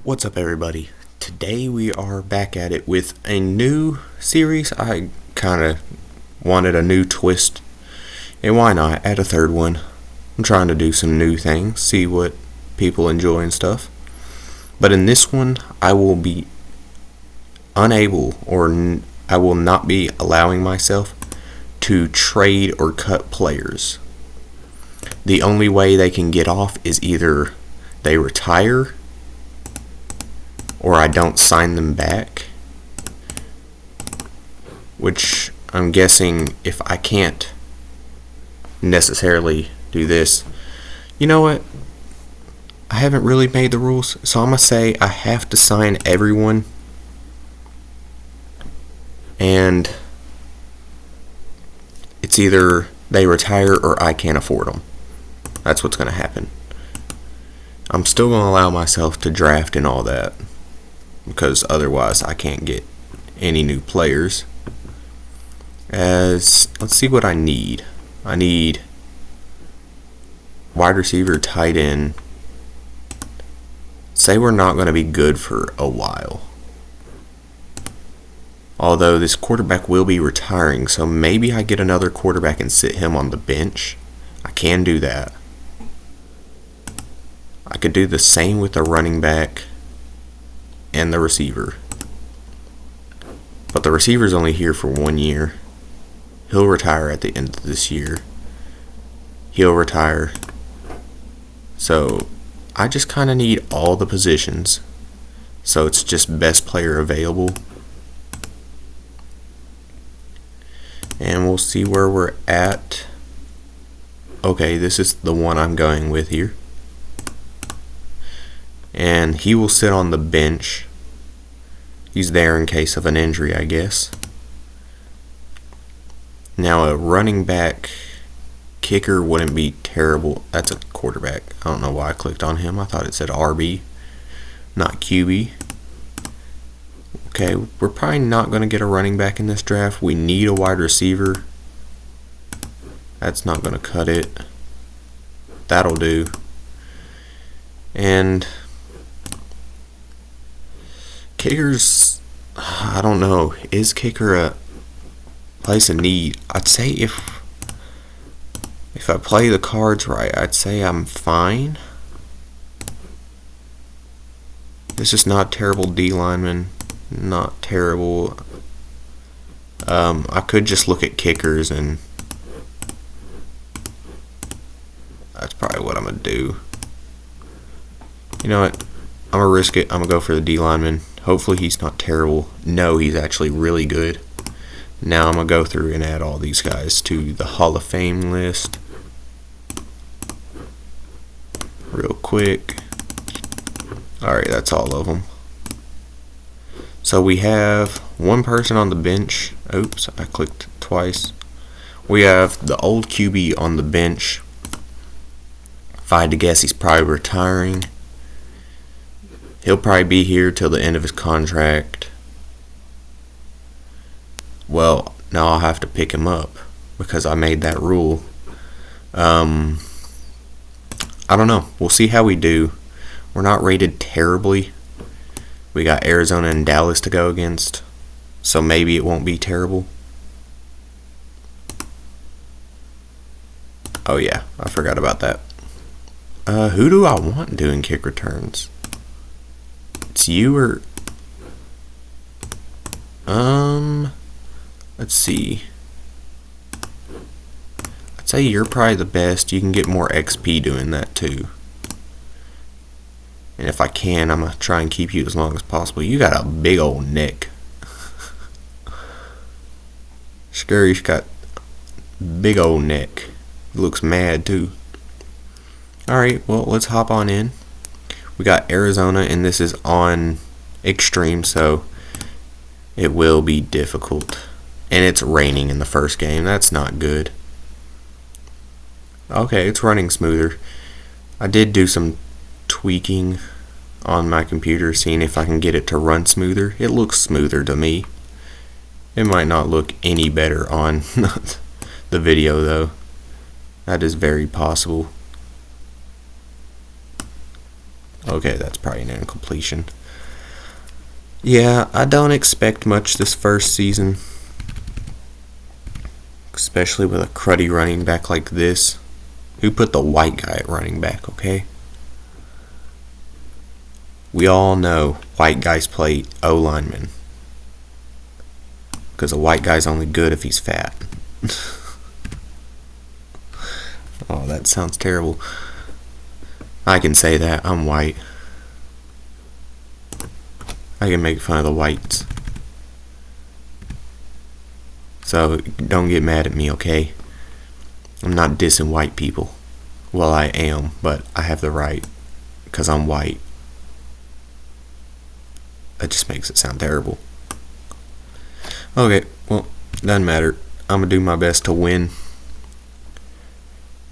What's up, everybody? Today we are back at it with a new series. I kind of wanted a new twist, and why not add a third one? I'm trying to do some new things, see what people enjoy and stuff. But in this one, I will be unable, I will not be allowing myself to trade or cut players. The only way they can get off is either they retire or I don't sign them back, which I'm guessing if I can't necessarily do this, you know what, I haven't really made the rules, so I'm going to say I have to sign everyone, and it's either they retire or I can't afford them. That's what's going to happen. I'm still going to allow myself to draft and all that, because otherwise I can't get any new players. Let's see what I need. I need wide receiver, tight end. Say we're not going to be good for a while. Although this quarterback will be retiring, so maybe I get another quarterback and sit him on the bench. I can do that. I could do the same with the running back and the receiver. But the receiver's only here for 1 year. He'll retire at the end of this year. He'll retire. So I just kind of need all the positions. So it's just best player available. And we'll see where we're at. Okay, this is the one I'm going with here. And he will sit on the bench. He's there in case of an injury, I guess. Now a running back kicker wouldn't be terrible. That's a quarterback. I don't know why I clicked on him. I thought it said RB, not QB. Okay, we're probably not going to get a running back in this draft. We need a wide receiver. That's not going to cut it. That'll do. And kickers, I don't know. Is kicker a place of need? I'd say if I play the cards right, I'd say I'm fine. This is not terrible D lineman. Not terrible. I could just look at kickers, and that's probably what I'm going to do. You know what? I'm going to risk it. I'm going to go for the D lineman. Hopefully he's not terrible. No, he's actually really good. Now I'm going to go through and add all these guys to the Hall of Fame list real quick. Alright, that's all of them. So we have one person on the bench. Oops, I clicked twice. We have the old QB on the bench. If I had to guess, he's probably retiring. He'll probably be here till the end of his contract. Well, now I'll have to pick him up because I made that rule. I don't know. We'll see how we do. We're not rated terribly. We got Arizona and Dallas to go against, so maybe it won't be terrible. Oh yeah, I forgot about that. Who do I want doing kick returns? It's you or let's see. I'd say you're probably the best. You can get more XP doing that too. And if I can, I'm gonna try and keep you as long as possible. You got a big old neck. Scurry's got big old neck. He looks mad too. Alright, well, let's hop on in. We got Arizona, and this is on extreme, so it will be difficult. And it's raining in the first game. That's not good. Okay, it's running smoother. I did do some tweaking on my computer, seeing if I can get it to run smoother. It looks smoother to me. It might not look any better on the video, though. That is very possible. Okay, that's probably an incompletion. Yeah, I don't expect much this first season, especially with a cruddy running back like this. Who put the white guy at running back, okay? We all know white guys play O-lineman, because a white guy's only good if he's fat. Oh, that sounds terrible. I can say that. I'm white. I can make fun of the whites. So don't get mad at me, okay? I'm not dissing white people. Well, I am, but I have the right, because I'm white. That just makes it sound terrible. Okay, well, doesn't matter. I'm going to do my best to win.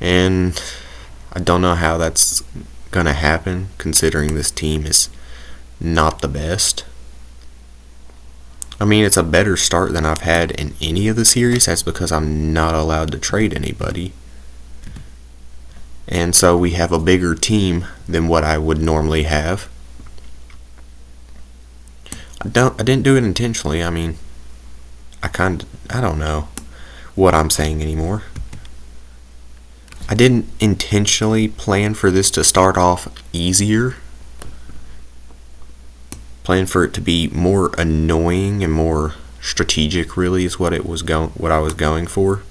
And I don't know how that's going to happen, considering this team is not the best. I mean, it's a better start than I've had in any of the series. That's because I'm not allowed to trade anybody. And so we have a bigger team than what I would normally have. I didn't do it intentionally. I mean, I don't know what I'm saying anymore. I didn't intentionally plan for this to start off easier. Plan for it to be more annoying and more strategic, really, is what I was going for.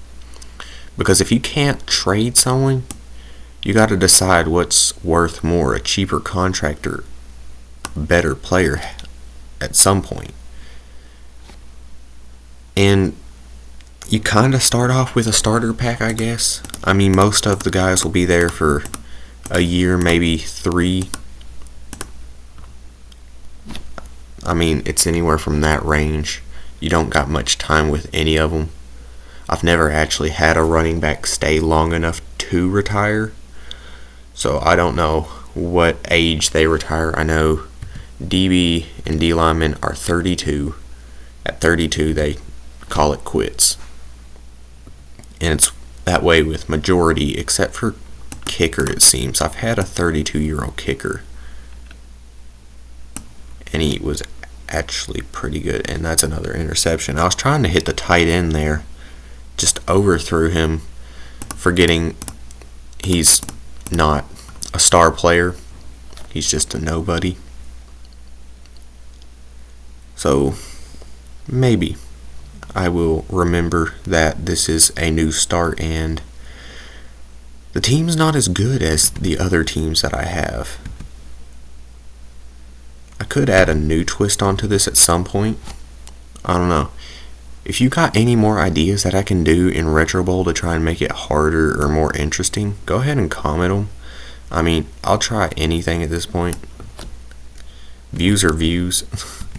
Because if you can't trade someone, you got to decide what's worth more, a cheaper contract or a better player at some point. And you kind of start off with a starter pack, I guess. I mean, most of the guys will be there for a year, maybe 3. I mean, it's anywhere from that range. You don't got much time with any of them. I've never actually had a running back stay long enough to retire, so I don't know what age they retire. I know DB and D linemen are 32. At 32, they call it quits. And it's that way with majority, except for kicker, it seems. I've had a 32-year-old kicker, and he was actually pretty good. And that's another interception. I was trying to hit the tight end there, just overthrew him, forgetting he's not a star player. He's just a nobody. So maybe I will remember that this is a new start and the team's not as good as the other teams that I have. I could add a new twist onto this at some point. I don't know. If you got any more ideas that I can do in Retro Bowl to try and make it harder or more interesting, go ahead and comment them. I mean, I'll try anything at this point. Views are views.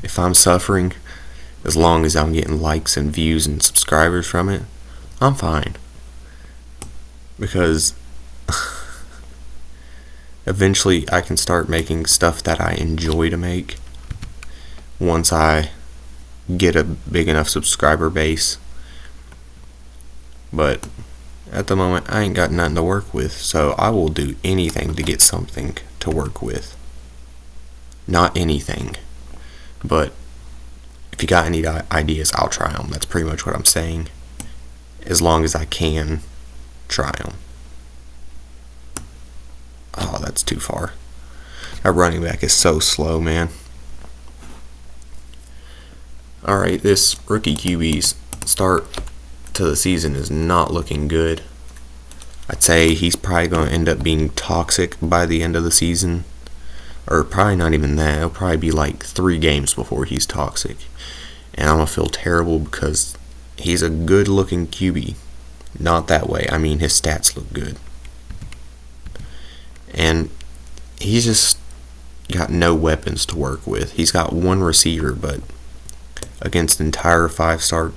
If I'm suffering, as long as I'm getting likes and views and subscribers from it, I'm fine. Because eventually I can start making stuff that I enjoy to make once I get a big enough subscriber base. But at the moment, I ain't got nothing to work with, so I will do anything to get something to work with. Not anything, but if you got any ideas, I'll try them. That's pretty much what I'm saying. As long as I can try them. Oh, that's too far. That running back is so slow, man. Alright, this rookie QB's start to the season is not looking good. I'd say he's probably going to end up being toxic by the end of the season. Or probably not even that. It'll probably be like 3 games before he's toxic. And I'm going to feel terrible because he's a good looking QB. Not that way. I mean, his stats look good. And he's just got no weapons to work with. He's got one receiver, but against entire 5-star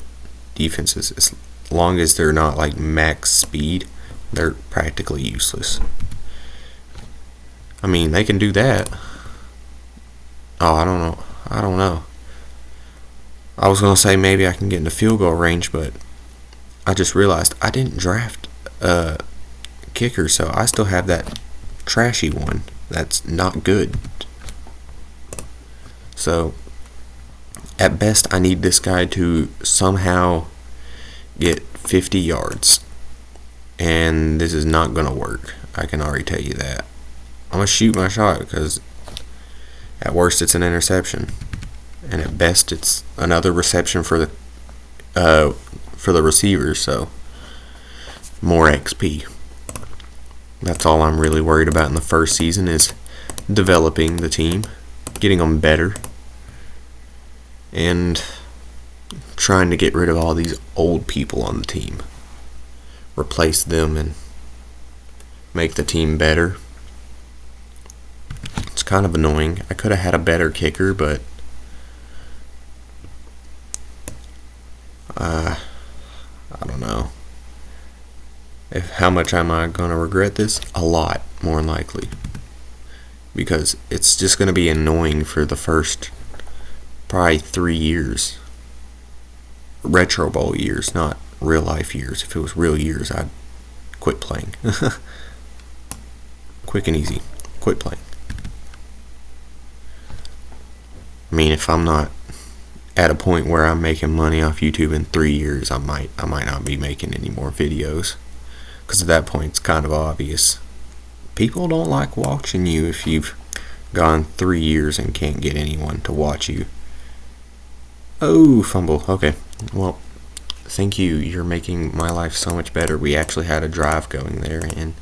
defenses, as long as they're not like max speed, they're practically useless. I mean, they can do that. Oh, I don't know. I was going to say maybe I can get into field goal range, but I just realized I didn't draft a kicker, so I still have that trashy one. That's not good. So, at best, I need this guy to somehow get 50 yards. And this is not going to work. I can already tell you that. I'm going to shoot my shot because at worst it's an interception. And at best it's another reception for the receiver, so more XP. That's all I'm really worried about in the first season is developing the team, getting them better, and trying to get rid of all these old people on the team. Replace them and make the team better. It's kind of annoying. I could have had a better kicker, but I don't know. How much am I going to regret this? A lot, more than likely. Because it's just going to be annoying for the first probably 3 years. Retro Bowl years, not real life years. If it was real years, I'd quit playing. Quick and easy. Quit playing. I mean, if I'm not at a point where I'm making money off YouTube in 3 years, I might not be making any more videos. Because at that point, it's kind of obvious. People don't like watching you if you've gone 3 years and can't get anyone to watch you. Oh, fumble. Okay. Well, thank you. You're making my life so much better. We actually had a drive going there, and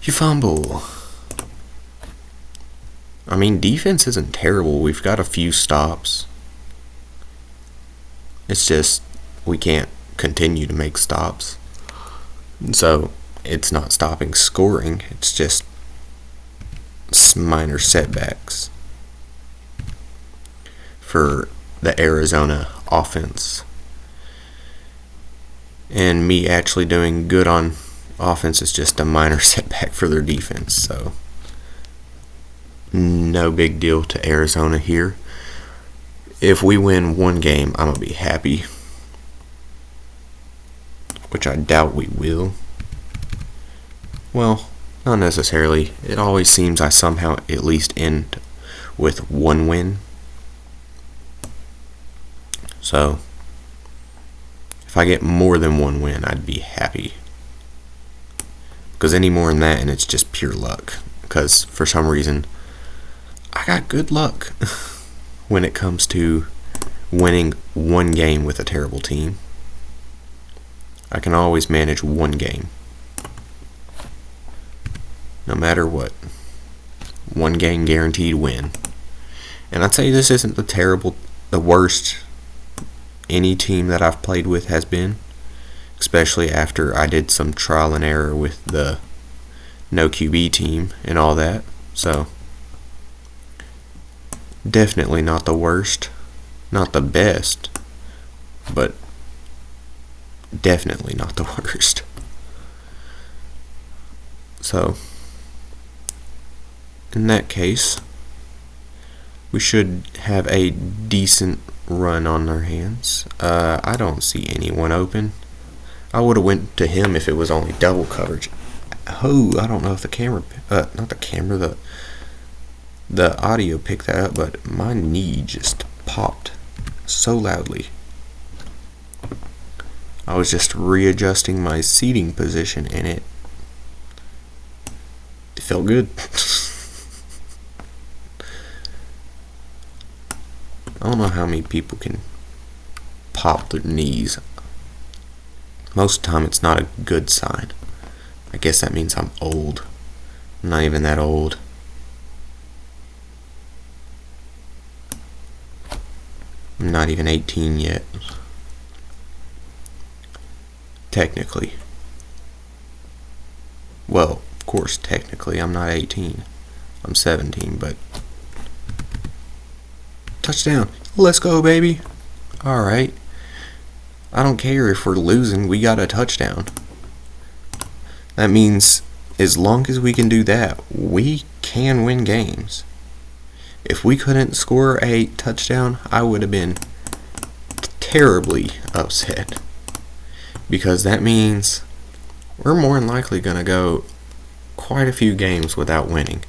you fumble. I mean, defense isn't terrible. We've got a few stops. It's just we can't continue to make stops. So it's not stopping scoring. It's just minor setbacks for the Arizona offense. And me actually doing good on offense is just a minor setback for their defense. So no big deal to Arizona here. If we win one game, I'm going to be happy. Which I doubt we will. Well, not necessarily. It always seems I somehow at least end with one win. So, if I get more than one win, I'd be happy. Because any more than that, and it's just pure luck. Because for some reason, I got good luck when it comes to winning one game with a terrible team. I can always manage one game. No matter what. One game guaranteed win. And I'll tell you, this isn't the worst any team that I've played with has been. Especially after I did some trial and error with the no QB team and all that. So, definitely not the worst. Not the best. But definitely not the worst. So, in that case, we should have a decent run on our hands. I don't see anyone open. I would have went to him if it was only double coverage. Oh, I don't know if the camera, not the camera, the audio picked that up, but my knee just popped so loudly. I was just readjusting my seating position and it felt good. I don't know how many people can pop their knees. Most of the time it's not a good sign. I guess that means I'm old. I'm not even that old. I'm not even 18 yet. Technically. Well, of course, technically, I'm not 18. I'm 17, but... Touchdown. Let's go, baby. Alright. I don't care if we're losing. We got a touchdown. That means as long as we can do that, we can win games. If we couldn't score a touchdown, I would have been terribly upset. Because that means we're more than likely going to go quite a few games without winning.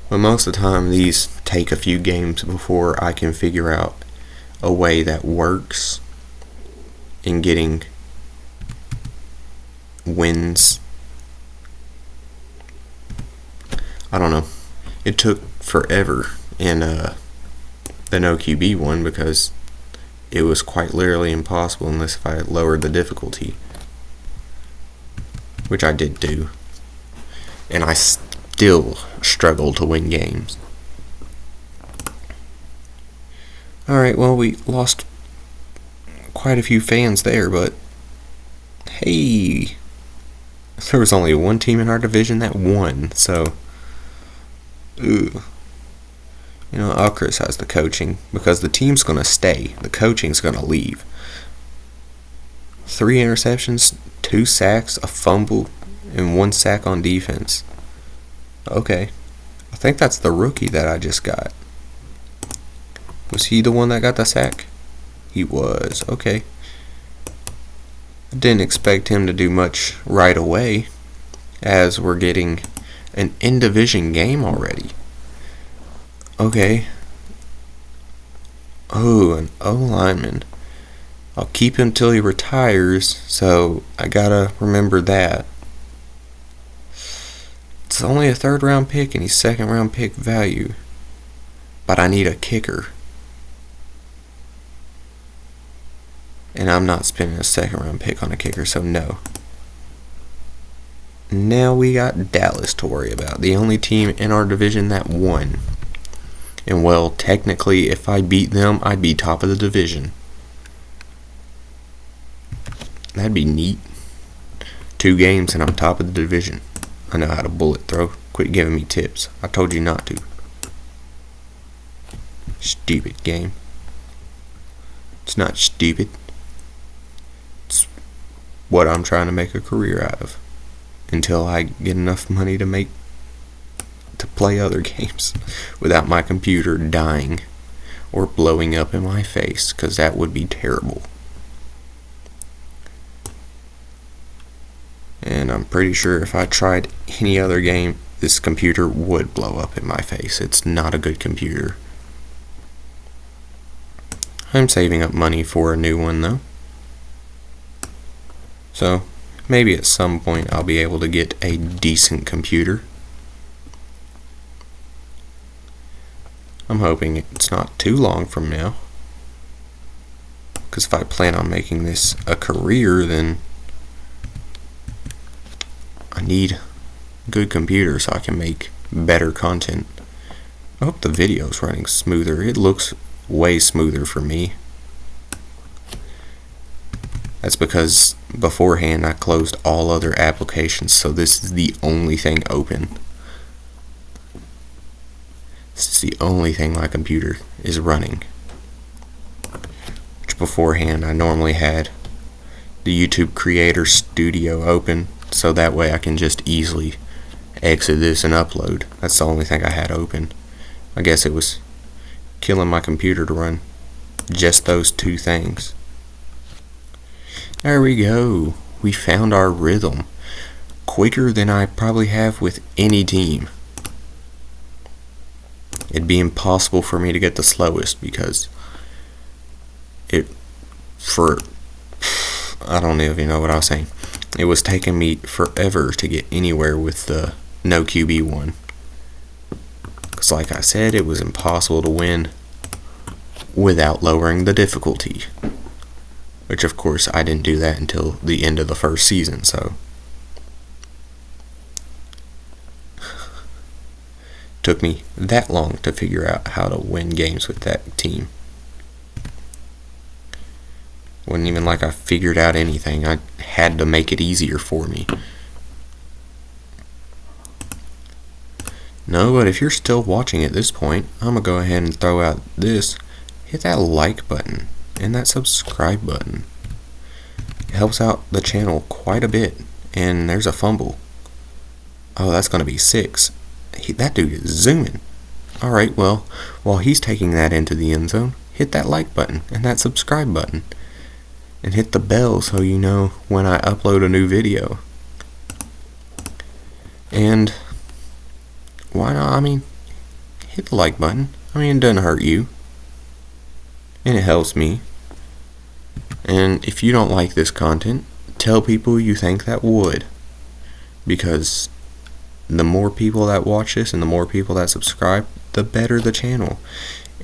But most of the time, these take a few games before I can figure out a way that works in getting wins. I don't know. It took forever in the no QB one because it was quite literally impossible unless if I lowered the difficulty, which I did do, and I still struggle to win games. Alright, well, we lost quite a few fans there, but hey, there was only one team in our division that won, so I'll criticize the coaching because the team's going to stay. The coaching's going to leave. 3 interceptions, 2 sacks, a fumble, and 1 sack on defense. Okay. I think that's the rookie that I just got. Was he the one that got the sack? He was. Okay. I didn't expect him to do much right away, as we're getting an in-division game already. Okay. Oh, an O-lineman. I'll keep him till he retires, so I gotta remember that. It's only a 3rd round pick and he's 2nd round pick value. But I need a kicker. And I'm not spending a 2nd round pick on a kicker, so no. Now we got Dallas to worry about. The only team in our division that won. And well, technically, if I beat them, I'd be top of the division. That'd be neat. 2 games and I'm top of the division. I know how to bullet throw. Quit giving me tips. I told you not to. Stupid game. It's not stupid. It's what I'm trying to make a career out of. Until I get enough money to play other games without my computer dying or blowing up in my face, because that would be terrible. And I'm pretty sure if I tried any other game, this computer would blow up in my face. It's not a good computer. I'm saving up money for a new one though. So maybe at some point I'll be able to get a decent computer. I'm hoping it's not too long from now. Because if I plan on making this a career, then I need a good computer so I can make better content. I hope the video's running smoother. It looks way smoother for me. That's because beforehand I closed all other applications, so this is the only thing open. This is the only thing my computer is running. Which beforehand I normally had the YouTube Creator Studio open, so that way I can just easily exit this and upload. That's the only thing I had open. I guess it was killing my computer to run just those 2 things. There we go. We found our rhythm. Quicker than I probably have with any team. It'd be impossible for me to get the slowest because I don't even know what I was saying. It was taking me forever to get anywhere with the no QB one. Because like I said, it was impossible to win without lowering the difficulty. Which of course I didn't do that until the end of the first season, so took me that long to figure out how to win games with that team. Wasn't even like I figured out anything. I had to make it easier for me. No, but if you're still watching at this point, I'm gonna go ahead and throw out this. Hit that like button and that subscribe button. It helps out the channel quite a bit. And there's a fumble. Oh, that's gonna be 6. That dude is zooming. Alright, well, while he's taking that into the end zone, hit that like button and that subscribe button. And hit the bell so you know when I upload a new video. And why not? I mean, hit the like button. I mean, it doesn't hurt you. And it helps me. And if you don't like this content, tell people you think that would. Because the more people that watch this and the more people that subscribe, the better the channel.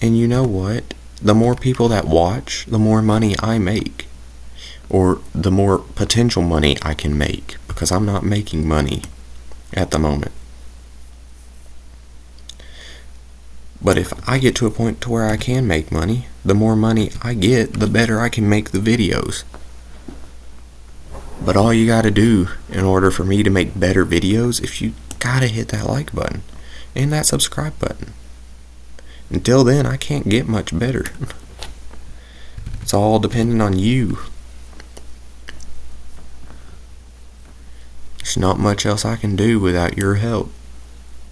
And you know what? The more people that watch, the more money I make. Or the more potential money I can make. Because I'm not making money at the moment. But if I get to a point to where I can make money, the more money I get, the better I can make the videos. But all you gotta do in order for me to make better videos, if you gotta hit that like button and that subscribe button. Until then, I can't get much better. It's all dependent on you. There's not much else I can do without your help.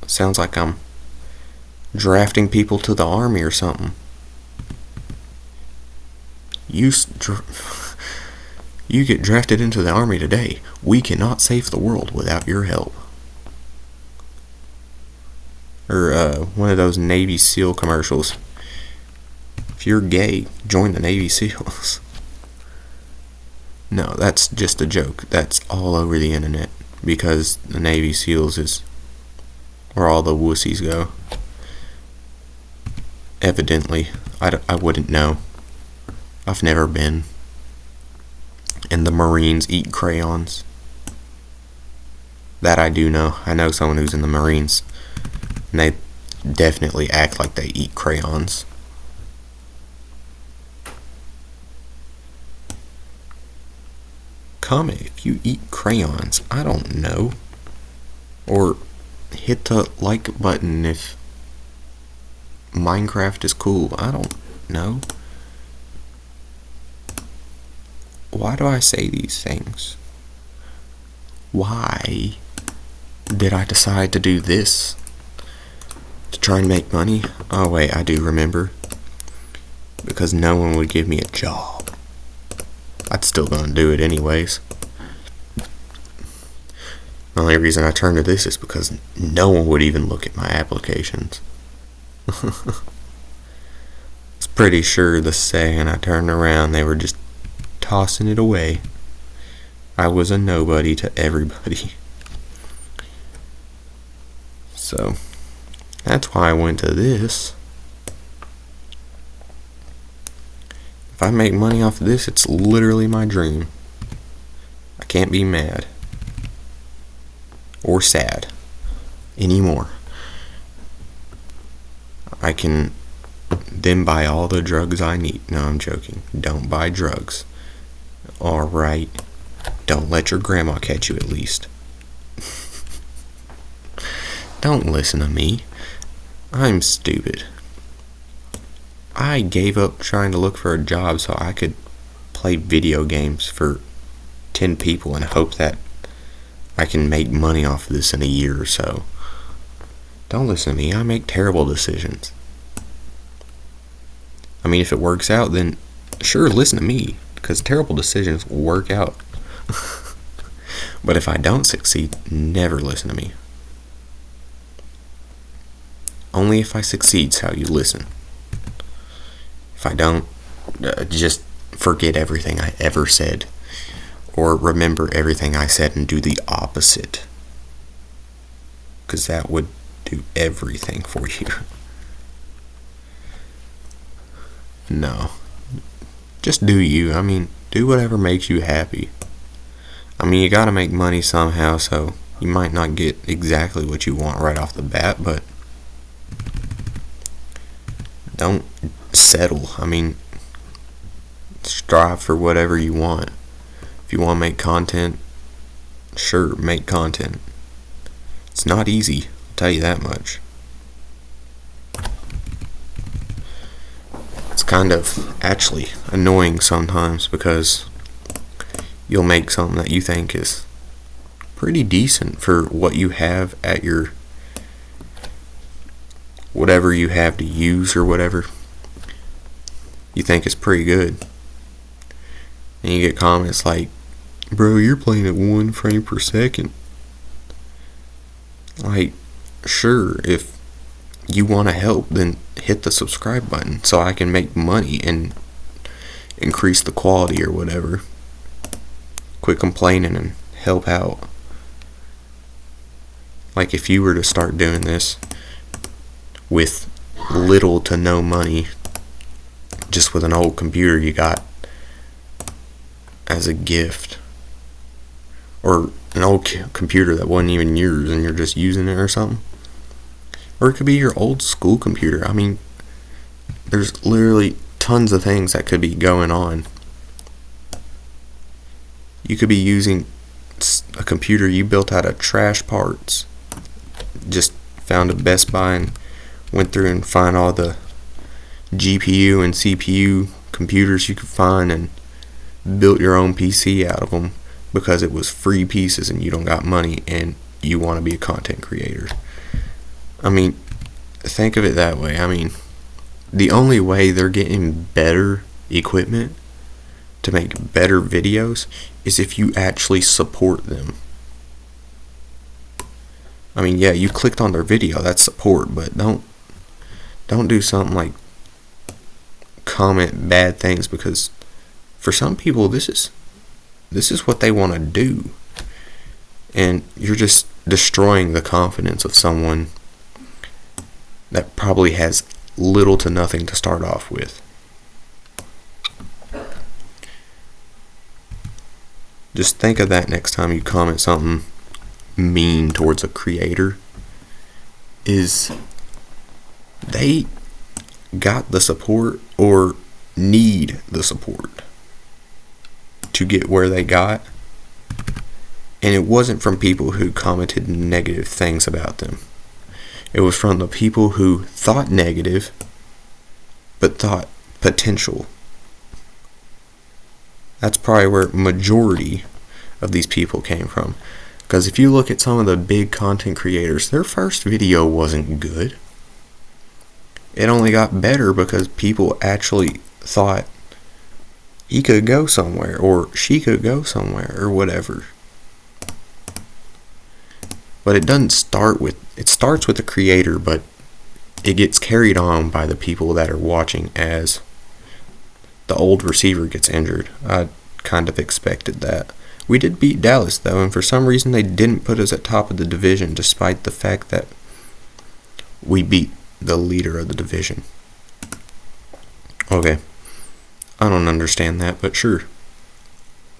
Sounds like I'm drafting people to the army or something. You get drafted into the army today. We cannot save the world without your help. Or one of those Navy SEAL commercials. If you're gay, join the Navy SEALs. No, that's just a joke. That's all over the internet. Because the Navy SEALs is where all the wussies go. Evidently, I wouldn't know. I've never been. And the Marines eat crayons. That I do know. I know someone who's in the Marines. And they definitely act like they eat crayons. Comment if you eat crayons. I don't know. Or hit the like button if Minecraft is cool. I don't know. Why do I say these things? Why did I decide to do this? To try and make money? Oh wait, I do remember. Because no one would give me a job. I'd still gonna do it anyways. The only reason I turned to this is because no one would even look at my applications. It's pretty sure the second I turned around, they were just tossing it away. I was a nobody to everybody. So, that's why I went to this. If I make money off of this, it's literally my dream. I can't be mad. Or sad. Anymore. I can then buy all the drugs I need. No, I'm joking. Don't buy drugs. Alright. Don't let your grandma catch you at least. Don't listen to me. I'm stupid. I gave up trying to look for a job so I could play video games for 10 people and hope that I can make money off of this in a year or so. Don't listen to me. I make terrible decisions. I mean, if it works out, then sure, listen to me. Because terrible decisions will work out. But if I don't succeed, never listen to me. Only if I succeed's how you listen. If I don't, just forget everything I ever said. Or remember everything I said and do the opposite. Because that would do everything for you. No. Just do you. I mean, do whatever makes you happy. I mean, you gotta make money somehow, so you might not get exactly what you want right off the bat, but don't settle. I mean, strive for whatever you want. If you want to make content, sure, make content. It's not easy, I'll tell you that much. It's kind of actually annoying sometimes because you'll make something that you think is pretty decent for what you have at your whatever you have to use or whatever. You think it's pretty good. And you get comments like, bro, you're playing at 1 frame per second. Like, sure, if you want to help, then hit the subscribe button so I can make money and increase the quality or whatever. Quit complaining and help out. Like, if you were to start doing this with little to no money, just with an old computer you got as a gift, or an old computer that wasn't even yours and you're just using it or something, or it could be your old school computer. I mean, there's literally tons of things that could be going on. You could be using a computer you built out of trash parts. Just found a Best Buy and went through and find all the GPU and CPU computers you could find and built your own PC out of them because it was free pieces and you don't got money and you want to be a content creator. I mean, think of it that way. I mean, the only way they're getting better equipment to make better videos is if you actually support them. I mean, yeah, you clicked on their video, that's support, but don't do something like comment bad things, because for some people this is what they want to do, and you're just destroying the confidence of someone that probably has little to nothing to start off with. Just think of that next time you comment something mean towards a creator. Is they got the support or need the support to get where they got, and it wasn't from people who commented negative things about them. It was from the people who thought negative but thought potential. That's probably where majority of these people came from. Because if you look at some of the big content creators, their first video wasn't good. It only got better because people actually thought he could go somewhere or she could go somewhere or whatever. But it starts with the creator, but it gets carried on by the people that are watching as the old receiver gets injured. I kind of expected that. We did beat Dallas, though, and for some reason they didn't put us at top of the division, despite the fact that we beat the leader of the division. Okay, I don't understand that, but sure.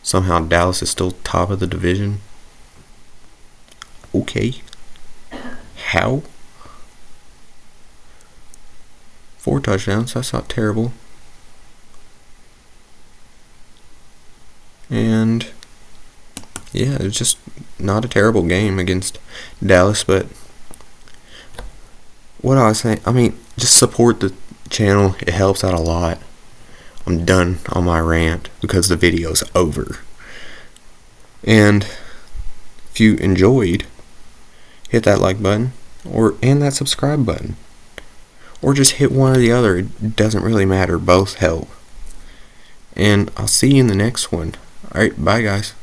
Somehow Dallas is still top of the division. Okay. How? 4 touchdowns, that's not terrible. And yeah, it was just not a terrible game against Dallas, but what I was saying, I mean, just support the channel. It helps out a lot. I'm done on my rant because the video's over. And if you enjoyed, hit that like button and that subscribe button. Or just hit one or the other. It doesn't really matter. Both help. And I'll see you in the next one. Alright, bye guys.